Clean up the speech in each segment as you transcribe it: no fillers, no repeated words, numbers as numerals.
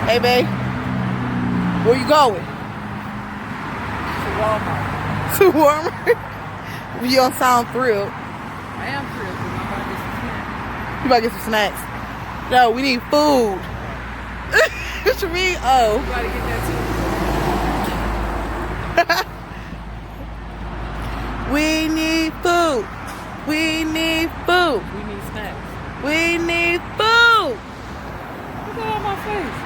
Hey, babe. Where you going? To Walmart. To Walmart? You don't sound thrilled. I am thrilled because I'm about to get some snacks. You about to get some snacks? No, we need food. What you mean? Oh. You gotta get that too. We need food. We need food. We need snacks. We need food. Look at on my face.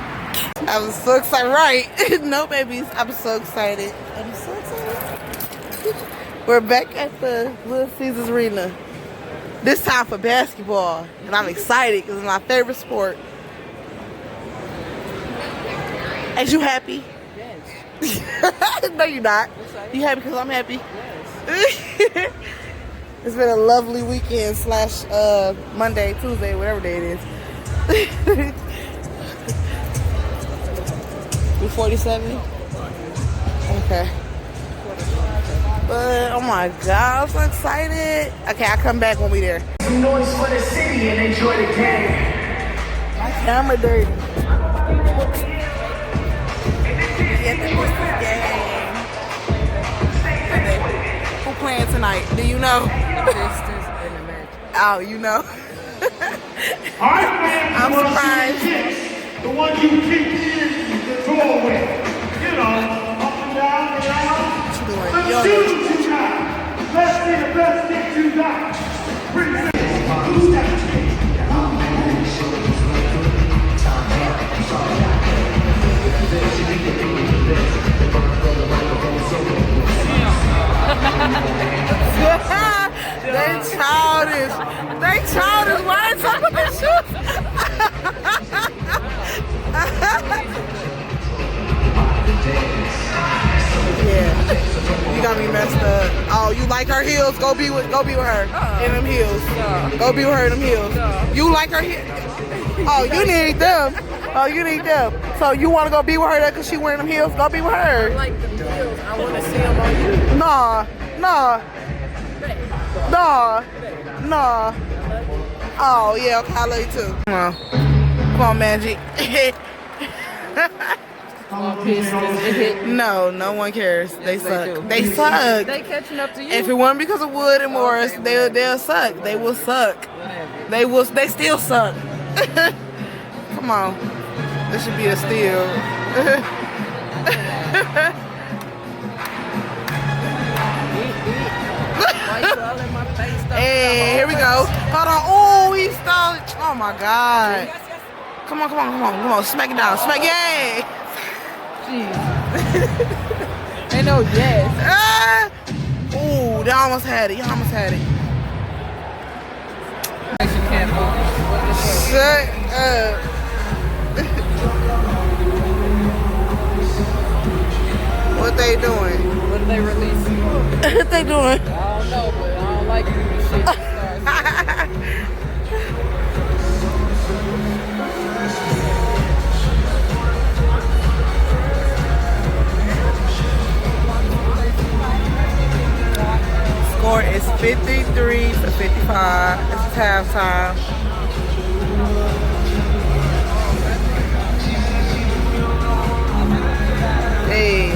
I'm so excited. Right. No, babies. I'm so excited. I'm so excited. We're back at the Little Caesars Arena. This time for basketball. And I'm excited because it's my favorite sport. Is you happy? Yes. No, you're not. Yes, You happy because I'm happy? Yes. It's been a lovely weekend / Monday, Tuesday, whatever day it is. We 47? Okay. But, oh my God, I'm so excited. Okay, I'll come back when we there. Some noise for the city and enjoy the game. My camera dirty. Get the Pistons game. Who playing tonight? Do you know? The Pistons and the Magic. Oh, you know. I'm surprised. The one you keep in the doorway. You know, up and down. What you doing? Let's Yo, see what you got. Let's see the best thing you got. Bring it. Who's that? They childish. They childish. Why they talking about their shoes? Yeah, you got me messed up. Oh, you like her heels? Go be with her in them heels. Go be with her in them heels. You like her heels? Oh, you need them. Oh, you need them. So you want to go be with her because she wearing them heels? Go be with her. I like the heels. I want to see them on you. Nah. Oh, yeah, okay, I love you too. Come on, Magic. No one cares. They suck. They suck. They catching up to you. If it wasn't because of Wood and Morris, they'll suck. They will suck. They still suck. Come on. This should be a steal. Hey, here we go. Hold on. Oh, he stole it. Oh my God. Come on. Smack it down. Smack it. Jeez. Ain't no yes. Ooh, they almost had it. You almost had it. Shut up. What they doing? What are they releasing? What they doing? I don't know, but I don't like it when shit starts. Score is 53-55. It's halftime. Hey.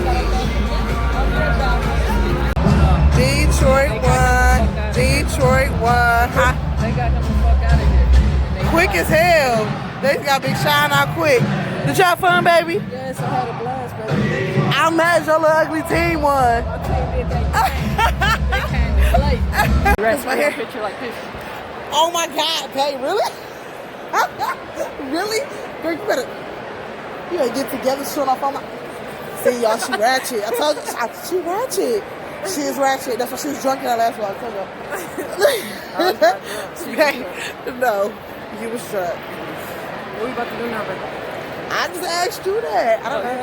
Detroit won. Huh? They got him the fuck out of here. Quick as hell. They got big shine out quick. Did y'all have fun, baby? Yes, I had a blast, baby. I'm mad your little ugly team won. My team did that. They came late. Rest my hair picture like this. Oh my God, babe, really? Really? Girl, you better get together, shut off on my... See, y'all, she Ratchet. I told you, she Ratchet. She is Ratchet. That's why she was drunk in that last one. I told you. No, you was drunk. What are we about to do now, baby? I just asked you that. I don't know.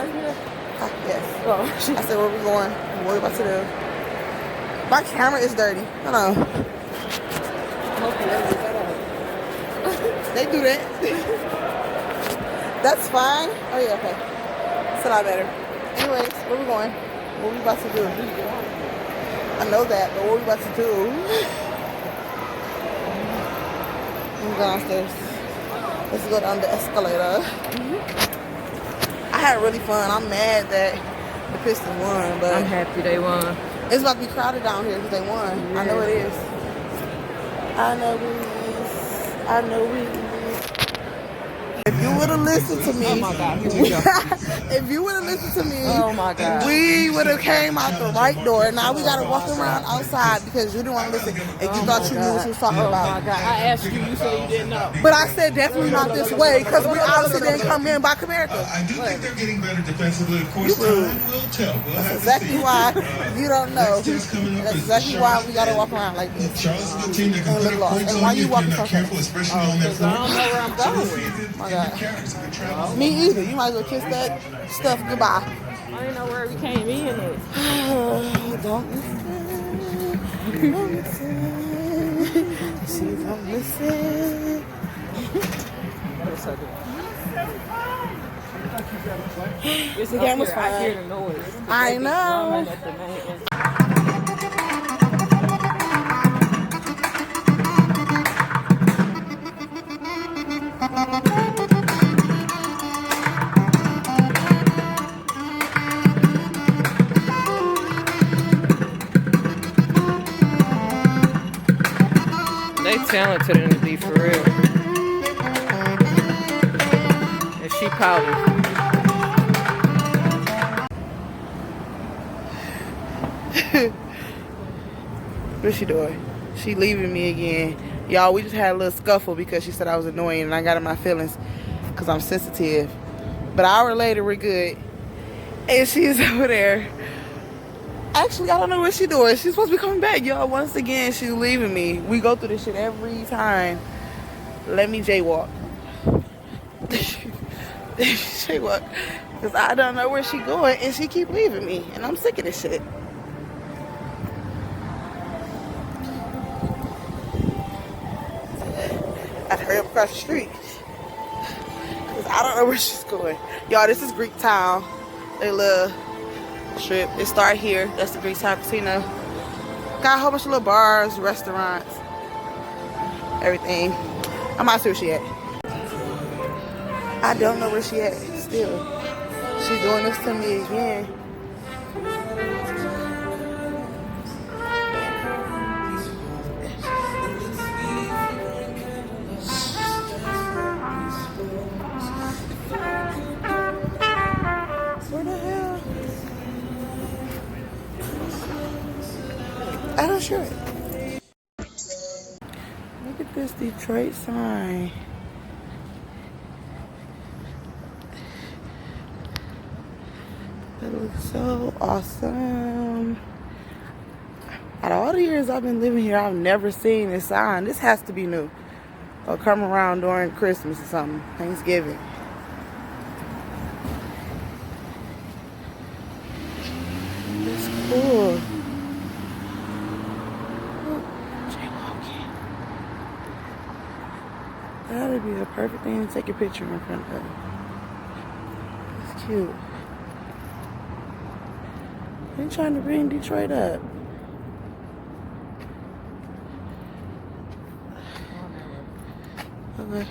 Yes. Oh, I said, where we going? What we about to do? My camera is dirty. Hold on. They do that. That's fine. Oh, yeah, okay. It's a lot better. Anyways, where we going? What we about to do? I know that, but what we about to do? We're downstairs. Let's go down the escalator. had really fun. I'm mad that the Pistons won, but I'm happy they won. it's about to be crowded down here because they won. Yeah. I know it is. I know it is. I know it is. If you would have listened to me, Oh my God, here we go. if you would have listened to me, Oh my God. we would have came out the right door. Now we gotta walk around outside because you didn't want to listen and you thought you knew what you was talking Oh about. my God. I asked you, you said you didn't know. But I said definitely not this way because we obviously didn't come in by America. I do think they're getting better defensively. Of course, time will tell. We'll have Exactly to see. why you don't know. Next test coming up That's is exactly why we gotta Charlotte. walk around like this. Charlotte's a good team that can And put look up lost. points And on why you you if walking you're so not careful, fast? especially on that I don't know where I'm floor. going. So it's My a God. good character, good travel. Me either. You might as well kiss that stuff goodbye. I didn't know where we came in at. Don't listen. Don't listen. She don't listen. The game was I fun. hear the noise. I know. At the main. They talented in the D for real. And she pouted. What's she doing? She leaving me again. Y'all, we just had a little scuffle because she said I was annoying and I got in my feelings because I'm sensitive. But an hour later, we're good. And she's over there. Actually, I don't know what she's doing. She's supposed to be coming back, y'all. Once again, she's leaving me. We go through this shit every time. Let me jaywalk. Jaywalk. Because I don't know where she's going and she keep leaving me. And I'm sick of this shit. I hurry up across the street. Because I don't know where she's going. Y'all, this is Greek Town. They little strip. It start here. That's the Greek Town Casino. Got a whole bunch of little bars, restaurants, everything. I'm not sure where she at. I don't know where she at still. She's doing this to me again. Where the hell? I don't sure. Look at this Detroit sign. That looks so awesome. Out of all the years I've been living here, I've never seen this sign. This has to be new. Or come around during Christmas or something. Thanksgiving. It's cool. That would be the perfect thing to take a picture in front of. It's cute. They're trying to bring Detroit up. Okay.